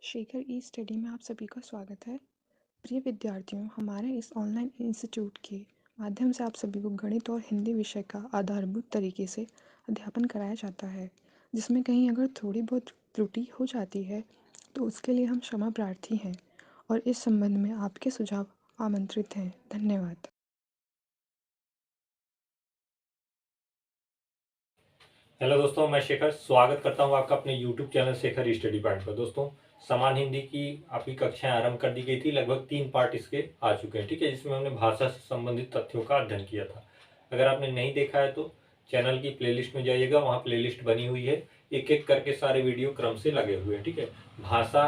शेखर ई study में आप सभी का स्वागत है। प्रिय विद्यार्थियों, हमारे इस ऑनलाइन इंस्टीट्यूट के माध्यम से आप सभी को गणित और हिंदी विषय का आधारभूत तरीके से अध्यापन कराया जाता है, जिसमें कहीं अगर थोड़ी बहुत त्रुटि हो जाती है तो उसके लिए हम क्षमा प्रार्थी हैं और इस संबंध में आपके सुझाव आमंत्रित हैं। धन्यवाद। हेलो दोस्तों, मैं शेखर स्वागत करता हूं आपका अपने YouTube channel Shekhar study point पर। दोस्तों, समान हिंदी की आपकी कक्षाएं आरंभ कर दी गई थी। लगभग 3 पार्ट इसके आ चुके हैं, ठीक है, जिसमें हमने भाषा से संबंधित तथ्यों का अध्ययन किया था। अगर आपने नहीं देखा है तो चैनल की प्लेलिस्ट में जाइएगा, वहाँ प्लेलिस्ट बनी हुई है, एक एक करके सारे वीडियो क्रम से लगे हुए हैं, ठीक है। भाषा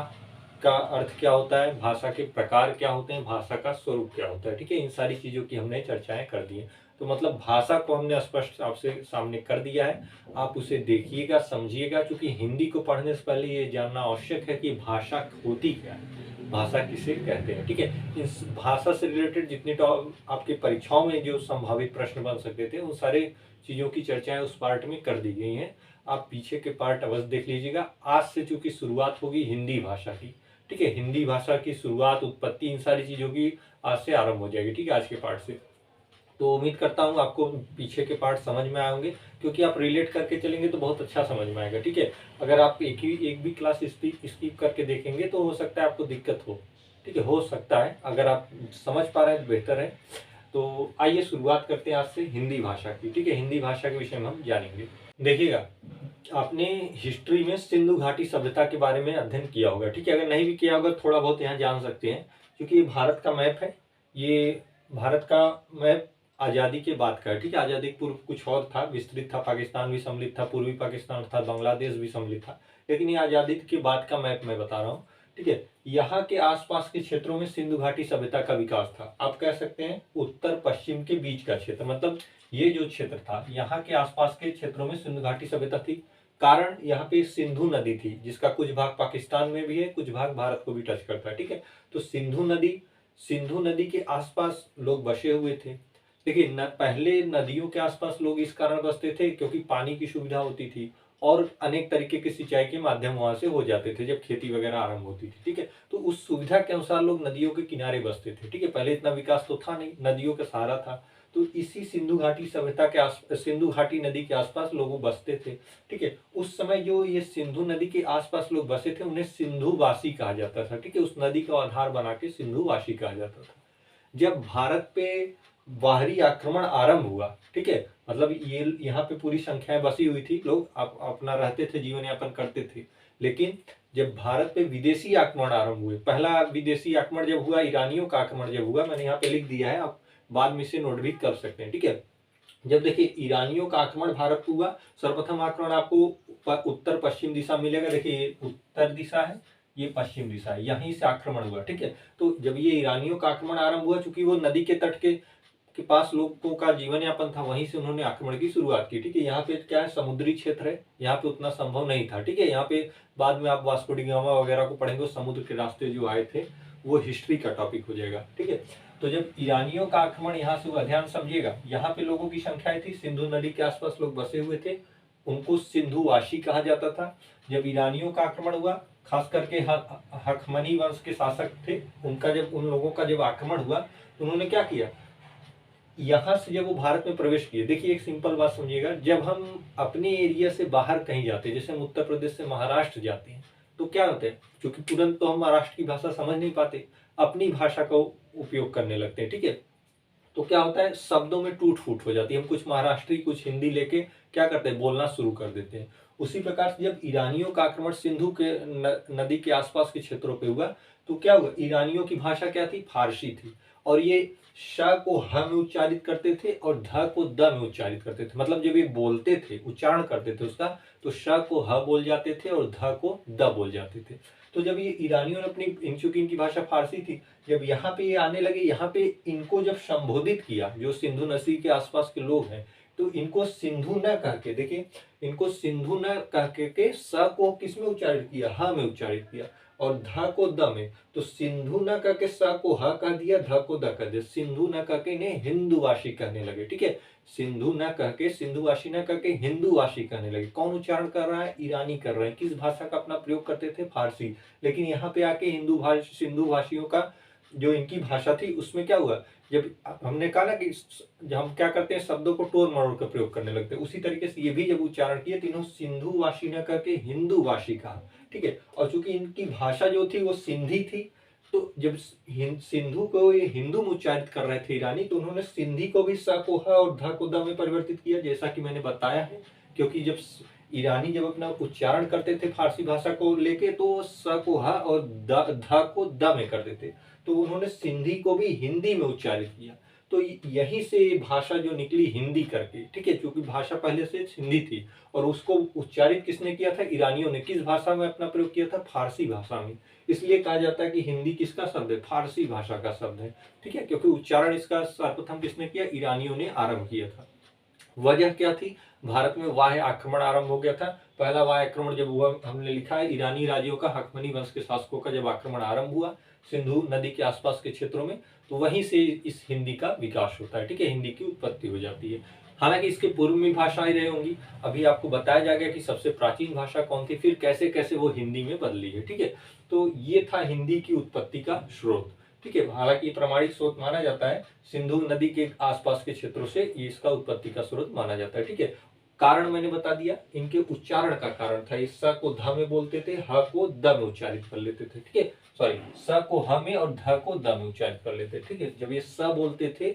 का अर्थ क्या होता है, भाषा के प्रकार क्या होते हैं, भाषा का स्वरूप क्या होता है, ठीक है, इन सारी चीज़ों की हमने चर्चाएं कर दी हैं। तो मतलब भाषा को हमने स्पष्ट आपसे सामने कर दिया है। आप उसे देखिएगा, समझिएगा, क्योंकि हिंदी को पढ़ने से पहले ये जानना आवश्यक है कि भाषा होती क्या है, भाषा किसे कहते हैं, ठीक है। इस भाषा से रिलेटेड जितने आपके परीक्षाओं में जो संभावित प्रश्न बन सकते थे, उन सारे चीज़ों की चर्चाएं उस पार्ट में कर दी गई हैं। आप पीछे के पार्ट अवश्य देख लीजिएगा। आज से चूंकि शुरुआत होगी हिंदी भाषा की, ठीक है, हिंदी भाषा की शुरुआत, उत्पत्ति, इन सारी चीज़ों की आज से आरंभ हो जाएगी, ठीक है, आज के पार्ट से। तो उम्मीद करता हूँ आपको पीछे के पार्ट समझ में आएंगे, क्योंकि आप रिलेट करके चलेंगे तो बहुत अच्छा समझ में आएगा, ठीक है। अगर आप एक भी क्लास स्किप करके देखेंगे तो हो सकता है आपको दिक्कत हो, ठीक है, हो सकता है। अगर आप समझ पा रहे हैं तो बेहतर है। तो आइए शुरुआत करते हैं आज से हिंदी भाषा की, ठीक है। हिंदी भाषा के विषय में हम जानेंगे। देखिएगा, आपने हिस्ट्री में सिंधु घाटी सभ्यता के बारे में अध्ययन किया होगा, ठीक है। अगर नहीं भी किया होगा थोड़ा बहुत यहाँ जान सकते हैं, क्योंकि ये भारत का मैप है। ये भारत का मैप आज़ादी के बाद का है, ठीक है। आज़ादी के पूर्व कुछ और था, विस्तृत था, पाकिस्तान भी सम्मिलित था, पूर्वी पाकिस्तान था, बांग्लादेश भी सम्मिलित था, लेकिन ये आज़ादी के बाद का मैप मैं बता रहा हूँ, ठीक है। यहाँ के आसपास के क्षेत्रों में सिंधु घाटी सभ्यता का विकास था। आप कह सकते हैं उत्तर पश्चिम के बीच का क्षेत्र, मतलब ये जो क्षेत्र था, यहाँ के आसपास के क्षेत्रों में सिंधु घाटी सभ्यता थी। कारण यहाँ पे सिंधु नदी थी, जिसका कुछ भाग पाकिस्तान में भी है, कुछ भाग भारत को भी टच करता है, ठीक है। तो सिंधु नदी के आसपास लोग बसे हुए थे। देखिए पहले नदियों के आसपास लोग इस कारण बसते थे क्योंकि पानी की सुविधा होती थी और अनेक तरीके के सिंचाई के माध्यम वहां से हो जाते थे जब खेती वगैरह आरंभ होती थी, ठीक है। तो उस सुविधा के अनुसार लोग नदियों के किनारे बसते थे, ठीक है। पहले इतना विकास तो था नहीं, नदियों का सहारा था। तो इसी सिंधु घाटी सभ्यता के सिंधु घाटी नदी के आसपास लोग बसते थे, ठीक है। उस समय जो ये सिंधु नदी के आसपास लोग बसे थे उन्हें सिंधुवासी कहा जाता था, ठीक है। उस नदी का आधार बना के सिंधुवासी कहा जाता था। जब भारत पे बाहरी आक्रमण आरंभ हुआ, ठीक है, मतलब ये यहाँ पे पूरी संख्याएं बसी हुई थी, लोग अपना रहते थे, जीवन यापन करते थे। लेकिन जब भारत पे विदेशी आक्रमण आरंभ हुए, पहला विदेशी आक्रमण जब हुआ, ईरानियों का आक्रमण जब हुआ, मैंने यहाँ पे लिख दिया है, आप बाद में इसे नोट भी कर सकते हैं, ठीक है। जब देखिए ईरानियों का आक्रमण भारत पर हुआ, सर्वप्रथम आक्रमण आपको उत्तर पश्चिम दिशा मिलेगा। देखिए ये उत्तर दिशा है, ये पश्चिम दिशा है, यहीं से आक्रमण हुआ, ठीक है। तो जब ये ईरानियों का आक्रमण आरंभ हुआ, चूंकि वो नदी के तट के पास लोगों का जीवन यापन था, वहीं से उन्होंने आक्रमण की शुरुआत की, ठीक है। यहाँ पे क्या है, समुद्री क्षेत्र है, यहाँ पे उतना संभव नहीं था, ठीक है। यहाँ पे बाद में आप वास्को डी गामा वगैरह को पढ़ेंगे, समुद्र के रास्ते जो आए थे, वो हिस्ट्री का टॉपिक हो जाएगा, ठीक है। तो जब ईरानियों का आक्रमण यहाँ से हुआ, ध्यान समझिएगा, यहाँ पे लोगों की संख्या थी, सिंधु नदी के आसपास लोग बसे हुए थे, उनको सिंधुवासी कहा जाता था। जब ईरानियों का आक्रमण हुआ, खास करके हखमनी वंश के शासक थे, उनका जब उन लोगों का जब आक्रमण हुआ तो उन्होंने क्या किया, यहाँ से जब वो भारत में प्रवेश किए, देखिए एक सिंपल बात समझिएगा, जब हम अपने एरिया से बाहर कहीं जाते हैं, जैसे हम उत्तर प्रदेश से महाराष्ट्र जाते हैं, तो क्या होता है, क्योंकि तुरंत तो हम महाराष्ट्र की भाषा समझ नहीं पाते, अपनी भाषा का उपयोग करने लगते हैं, ठीक है। तो क्या होता है, शब्दों में टूट फूट हो जाती है, हम कुछ महाराष्ट्री कुछ हिंदी लेके क्या करते हैं, बोलना शुरू कर देते हैं। उसी प्रकार से जब ईरानियों का आक्रमण सिंधु के नदी के आसपास के क्षेत्रों पे हुआ, तो क्या हुआ, ईरानियों की भाषा क्या थी, फारसी थी, और ये श को ह में उच्चारित करते थे और ध को द में उच्चारित करते थे। मतलब जब ये बोलते थे, उच्चारण करते थे उसका, तो श को ह बोल जाते थे और ध को द बोल जाते थे। तो जब ये ईरानियों ने अपनी, चूंकि इनकी भाषा फारसी थी, जब यहाँ पे ये आने लगे, यहाँ पे इनको जब संबोधित किया, जो सिंधु नदी के आसपास के लोग हैं, तो इनको सिंधु न कह के, देखिए इनको सिंधु न कह के स को किस में उच्चारित किया, ह में उच्चारित किया, और ध को द में। तो सिंधु न कह के स को ह कह दिया, ध को द कह दिया, सिंधु न कह के इन्हें हिंदुवासी कहने लगे। ठीक है, सिंधु न कह के, सिंधुवासी न कह के हिंदुवासी कहने लगे। कौन उच्चारण कर रहा है, ईरानी कर रहे हैं। किस भाषा का अपना प्रयोग करते थे, फारसी। लेकिन यहाँ पे आके सिंधु भाषियों का जो इनकी भाषा थी उसमें क्या हुआ, जब हमने कहा ना कि हम क्या करते हैं, शब्दों को तोड़ मरोड़ कर प्रयोग करने लगते हैं, उसी तरीके से ये भी जब उच्चारण किए तो इन्होंने सिंधुवासी न करके हिंदुवासी कहा। ठीक है, और चूंकि इनकी भाषा जो थी वो सिंधी थी, तो जब सिंधु को ये हिंदू में उच्चारित कर रहे थे ईरानी, तो उन्होंने सिंधी को भी स को ह और ध को द में परिवर्तित किया, जैसा कि मैंने बताया है। क्योंकि जब ईरानी जब अपना उच्चारण करते थे फारसी भाषा को लेके, तो स को ह और ध को द में करते थे, तो उन्होंने सिंधी को भी हिंदी में उच्चारित किया। तो यहीं से भाषा जो निकली हिंदी करके। ठीक है, क्योंकि भाषा पहले से हिंदी थी और उसको उच्चारित किसने किया था, ईरानियों ने। किस भाषा में अपना प्रयोग किया था, फारसी भाषा में। इसलिए कहा जाता है कि हिंदी किसका शब्द है, फारसी भाषा का शब्द है। ठीक है, क्योंकि उच्चारण इसका सर्वप्रथम किसने किया, ईरानियों ने आरंभ किया था। वजह क्या थी, भारत में वाह्य आक्रमण आरंभ हो गया था। पहला वाह्य आक्रमण जब हुआ, हमने लिखा है ईरानी राज्यों का, हकमनी वंश के शासकों का जब आक्रमण आरंभ हुआ सिंधु नदी के आसपास के क्षेत्रों में, तो वहीं से इस हिंदी का विकास होता है। ठीक है, हिंदी की उत्पत्ति हो जाती है। हालांकि इसके पूर्व में भाषाएं रही होंगी, अभी आपको बताया जाएगा कि सबसे प्राचीन भाषा कौन थी, फिर कैसे कैसे वो हिंदी में बदली है। ठीक है, तो ये था हिंदी की उत्पत्ति का स्रोत। ठीक है, हालांकि प्रामाणिक स्रोत माना जाता है, सिंधु नदी के आसपास के क्षेत्रों से ये इसका उत्पत्ति का स्रोत माना जाता है। ठीक है, कारण मैंने बता दिया, इनके उच्चारण का कारण था। इस स को ध में बोलते थे, ह को द में उच्चारित कर लेते थे। ठीक है, सॉरी, स को ह में और ध को द में उच्चारित कर लेते थे। ठीक है, जब ये स बोलते थे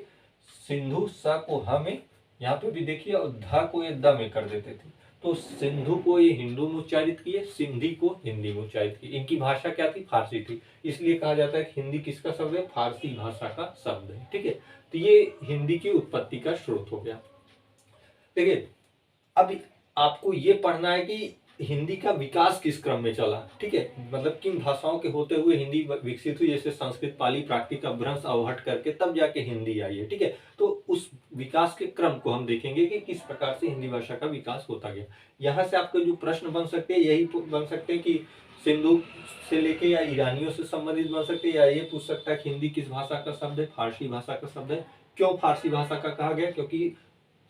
सिंधु, स को ह में, यहाँ पे भी देखिए, और ध को ये द में कर देते थे, तो सिंधु को ये हिंदू में उच्चारित किए, सिंधी को हिंदी में उच्चारित किए। इनकी भाषा क्या थी, फारसी थी। इसलिए कहा जाता है कि हिंदी किसका शब्द है, फारसी भाषा का शब्द है। ठीक है, तो ये हिंदी की उत्पत्ति का स्रोत हो गया। देखिए, अब आपको ये पढ़ना है कि हिंदी का विकास किस क्रम में चला। ठीक है, मतलब किन भाषाओं के होते हुए हिंदी विकसित हुई, जैसे संस्कृत, पाली, प्राकृत, अपभ्रंश, अवहट करके तब जाके हिंदी आई है। ठीक है, तो उस विकास के क्रम को हम देखेंगे कि किस प्रकार से हिंदी भाषा का विकास होता गया। यहाँ से आपके जो प्रश्न बन सकते हैं, यही बन सकते हैं कि सिंधु से लेके या ईरानियों से संबंधित बन सकते हैं, या ये पूछ सकता है कि हिंदी किस भाषा का शब्द है, फारसी भाषा का शब्द है। क्यों फारसी भाषा का कहा गया, क्योंकि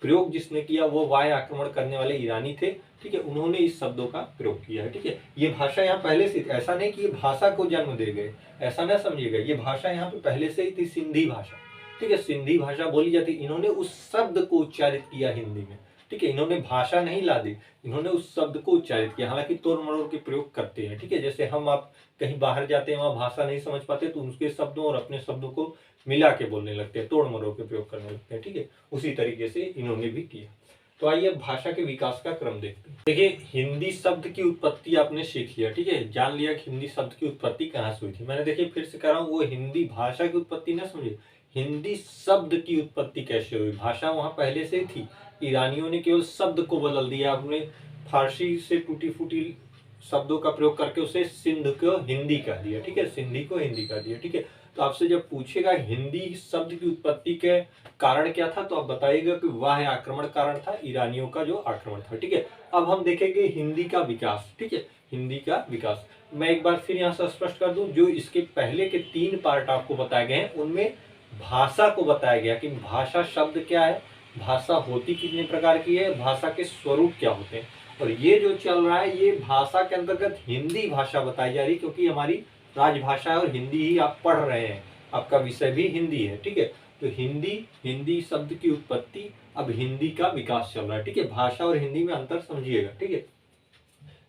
प्रयोग जिसने किया वो वाह्य आक्रमण करने वाले ईरानी थे। ठीक है, उन्होंने इस शब्दों का प्रयोग किया है। ठीक है, ये भाषा यहाँ पहले से, ऐसा नहीं कि ये भाषा को जन्म दे गए, ऐसा ना समझिएगा, ये भाषा यहाँ पे पहले से ही थी, सिंधी भाषा। ठीक है, सिंधी भाषा बोली जाती, इन्होंने उस शब्द को उच्चारित किया हिंदी में। ठीक है, इन्होंने भाषा नहीं ला दी, इन्होंने उस शब्द को उच्चारित किया। हालांकि तोड़ मरोड़ के प्रयोग करते हैं। ठीक है, जैसे हम आप कहीं बाहर जाते हैं, वहां भाषा नहीं समझ पाते, तो उनके शब्दों और अपने शब्दों को मिला के बोलने लगते हैं, तोड़ मरोड़ के प्रयोग करने लगते हैं। ठीक है, उसी तरीके से इन्होंने भी किया। तो आइए भाषा के विकास का क्रम देखते हैं। देखिए, हिंदी शब्द की उत्पत्ति आपने सीख लिया। ठीक है, जान लिया कि हिंदी शब्द की उत्पत्ति कहाँ से हुई थी। मैंने देखिए फिर से कह रहा हूँ, वो हिंदी भाषा की उत्पत्ति ना समझे, हिंदी शब्द की उत्पत्ति कैसे हुई। भाषा वहां पहले से थी, ईरानियों ने केवल शब्द को बदल दिया। आपने फारसी से टूटी फूटी शब्दों का प्रयोग करके उसे सिंध को हिंदी कह दिया। ठीक है, सिंधी को हिंदी कह दिया। ठीक है, तो आपसे जब पूछेगा हिंदी शब्द की उत्पत्ति के कारण क्या था, तो आप बताइएगा कि वाह्य आक्रमण कारण था, ईरानियों का जो आक्रमण था। ठीक है, अब हम देखेंगे हिंदी का विकास। ठीक है, हिंदी का विकास मैं एक बार फिर यहाँ से स्पष्ट कर दूं, जो इसके पहले के 3 पार्ट आपको बताए गए हैं, उनमें भाषा को बताया गया कि भाषा शब्द क्या है, भाषा होती कितने प्रकार की है, भाषा के स्वरूप क्या होते हैं। और ये जो चल रहा है, ये भाषा के अंतर्गत हिंदी भाषा बताई जा रही है, क्योंकि हमारी राजभाषा है और हिंदी ही आप पढ़ रहे हैं, आपका विषय भी हिंदी है। ठीक है, तो हिंदी शब्द की उत्पत्ति, अब हिंदी का विकास चल रहा है। ठीक है, भाषा और हिंदी में अंतर समझिएगा। ठीक है,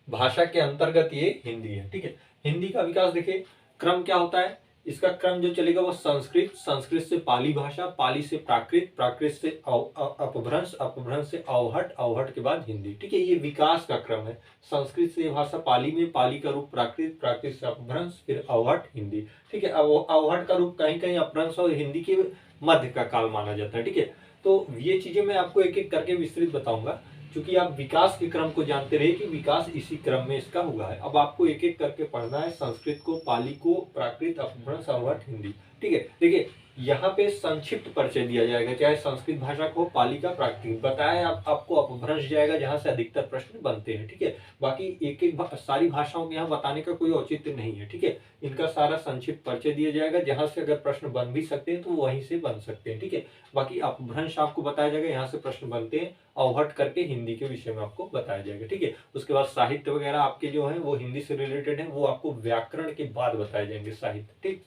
भाषा के अंतर्गत ये हिंदी है। ठीक है, हिंदी का विकास देखिए क्रम क्या होता है, इसका क्रम जो चलेगा वो संस्कृत, संस्कृत से पाली भाषा, पाली से प्राकृत, प्राकृत से अपभ्रंश, अपभ्रंश से अवहट, अवहट के बाद हिंदी। ठीक है, ये विकास का क्रम है। संस्कृत से भाषा पाली में, पाली का रूप प्राकृत, प्राकृत से अपभ्रंश, फिर अवहट, हिंदी। ठीक है, अवहट का रूप कहीं कहीं अपभ्रंश और हिंदी के मध्य का काल माना जाता है। ठीक है, तो ये चीजें मैं आपको एक एक करके विस्तृत बताऊंगा, क्योंकि आप विकास के क्रम को जानते रहे कि विकास इसी क्रम में इसका हुआ है। अब आपको एक एक करके पढ़ना है, संस्कृत को, पाली को, प्राकृत, अपभ्रंश, अवहट, हिंदी। ठीक है। देखिए यहाँ पे संक्षिप्त परिचय दिया जाएगा, चाहे संस्कृत भाषा को, पाली का, प्राकृत बताया, आपको अपभ्रंश जाएगा जहां से अधिकतर प्रश्न बनते हैं, ठीक है। बाकी एक एक सारी भाषाओं के यहाँ बताने का कोई औचित्य नहीं है, ठीक है। इनका सारा संक्षिप्त परिचय दिया जाएगा, जहां से अगर प्रश्न बन भी सकते हैं तो वहीं से बन सकते हैं, ठीक है। बाकी अपभ्रंश आपको बताया जाएगा, यहाँ से प्रश्न बनते हैं, अवहट करके हिंदी के विषय में आपको बताया जाएगा, ठीक है। उसके बाद साहित्य वगैरह आपके जो है वो हिंदी से रिलेटेड है, वो आपको व्याकरण के बाद बताए जाएंगे साहित्य, ठीक।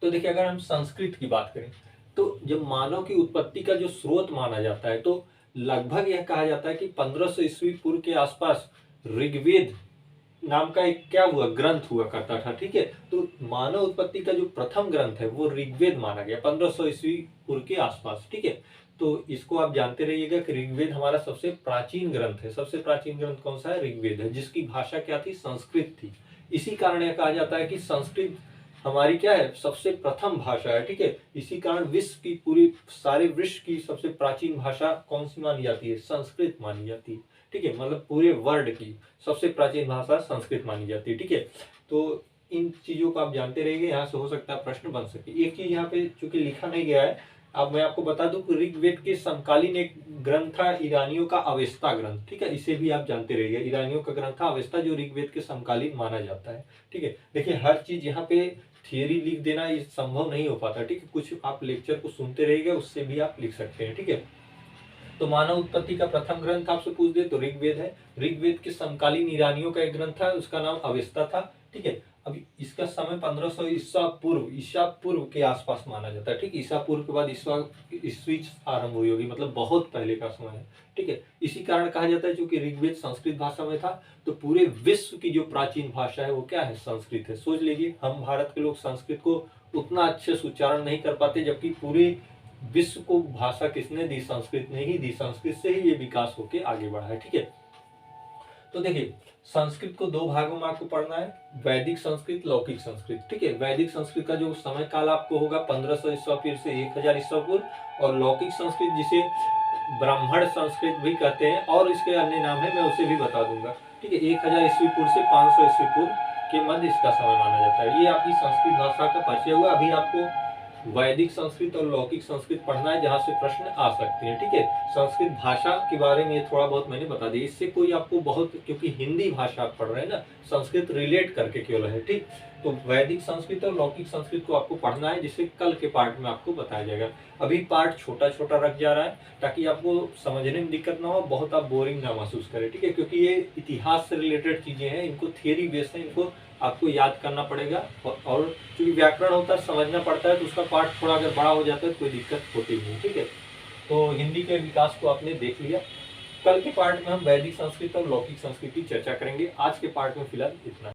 तो देखिए अगर हम संस्कृत की बात करें तो जब मानव की उत्पत्ति का जो स्रोत माना जाता है तो लगभग यह कहा जाता है कि 1500 ईस्वी पूर्व के आसपास ऋग्वेद नाम का एक क्या हुआ ग्रंथ हुआ करता था, ठीक है। तो मानव उत्पत्ति का जो प्रथम ग्रंथ है वो ऋग्वेद माना गया 1500 ईस्वी पूर्व के आसपास, ठीक है। तो इसको आप जानते रहिएगा कि ऋग्वेद हमारा सबसे प्राचीन ग्रंथ है। सबसे प्राचीन ग्रंथ कौन सा है? ऋग्वेद है, जिसकी भाषा क्या थी? संस्कृत थी। इसी कारण यह कहा जाता है कि संस्कृत हमारी क्या है? सबसे प्रथम भाषा है, ठीक है। इसी कारण विश्व की पूरी सारे विश्व की सबसे प्राचीन भाषा कौन सी मानी जाती है? संस्कृत मानी जाती है, ठीक है। मतलब पूरे वर्ल्ड की सबसे प्राचीन भाषा संस्कृत मानी जाती है, ठीक है। तो इन चीजों को आप जानते रहेंगे, यहाँ से हो सकता है प्रश्न बन सके। एक चीज यहाँ पे चूंकि लिखा नहीं गया है, अब मैं आपको बता दूं कि ऋग्वेद के समकालीन एक ग्रंथ था ईरानियों का अवेस्ता ग्रंथ, ठीक है। इसे भी आप जानते रहिए, ईरानियों का ग्रंथ था अवेस्ता, जो ऋग्वेद के समकालीन माना जाता है, ठीक है। देखिए हर चीज यहाँ पे थियरी लिख देना ये संभव नहीं हो पाता, ठीक है। कुछ आप लेक्चर को सुनते रहिएगा, उससे भी आप लिख सकते हैं, ठीक है। तो मानव उत्पत्ति का प्रथम ग्रंथ आपसे पूछ दे तो ऋग्वेद है। ऋग्वेद के समकालीन ईरानियों का एक ग्रंथ था, उसका नाम अवेस्ता था, ठीक है। अभी इसका समय 1500 ईसा पूर्व के आसपास माना जाता है, ठीक है। ईसा पूर्व के बाद ईस्वी आरंभ हुई होगी, मतलब बहुत पहले का समय है, ठीक है। इसी कारण कहा जाता है क्योंकि ऋग्वेद संस्कृत भाषा में था, तो पूरे विश्व की जो प्राचीन भाषा है वो क्या है? संस्कृत है। सोच लीजिए हम भारत के लोग संस्कृत को उतना अच्छे से उच्चारण नहीं कर पाते, जबकि पूरे विश्व को भाषा किसने दी? संस्कृत ने ही दी। संस्कृत से ही ये विकास होके आगे बढ़ा है, ठीक है। तो देखिए संस्कृत को दो भागों में आपको पढ़ना है, वैदिक संस्कृत, लौकिक संस्कृत, ठीक है। वैदिक संस्कृत का जो समय काल आपको होगा 1500 ईस्वी पूर्व से 1000 ईस्वी पूर्व, और लौकिक संस्कृत जिसे ब्राह्मण संस्कृत भी कहते हैं और इसके अन्य नाम है, मैं उसे भी बता दूंगा, ठीक है। 1000 ईस्वी पूर्व से 500 ईस्वी पूर्व के मध्य इसका समय माना जाता है। ये आपकी संस्कृत भाषा का परिचय हुआ। अभी आपको वैदिक संस्कृत और लौकिक संस्कृत पढ़ना है, जहां से प्रश्न आ सकते हैं, ठीक है। संस्कृत भाषा के बारे में थोड़ा बहुत मैंने बता दिया, इससे कोई आपको बहुत, क्योंकि हिंदी भाषा आप पढ़ रहे हैं ना, संस्कृत रिलेट करके केवल है, ठीक। तो वैदिक संस्कृत और लौकिक संस्कृत को आपको पढ़ना है, जिसे कल के पार्ट में आपको बताया जाएगा। अभी पार्ट छोटा छोटा रख जा रहा है ताकि आपको समझने में दिक्कत ना हो, बहुत आप बोरिंग ना महसूस करें, ठीक है। क्योंकि ये इतिहास से रिलेटेड चीजें हैं, इनको थियरी बेस है, इनको आपको याद करना पड़ेगा। और क्योंकि व्याकरण होता है, समझना पड़ता है, तो उसका पार्ट थोड़ा अगर बड़ा हो जाता है तो कोई दिक्कत होती नहीं, ठीक है। तो हिंदी के विकास को आपने देख लिया। कल के पार्ट में हम वैदिक संस्कृत और लौकिक संस्कृत की चर्चा करेंगे। आज के पार्ट में फिलहाल इतना।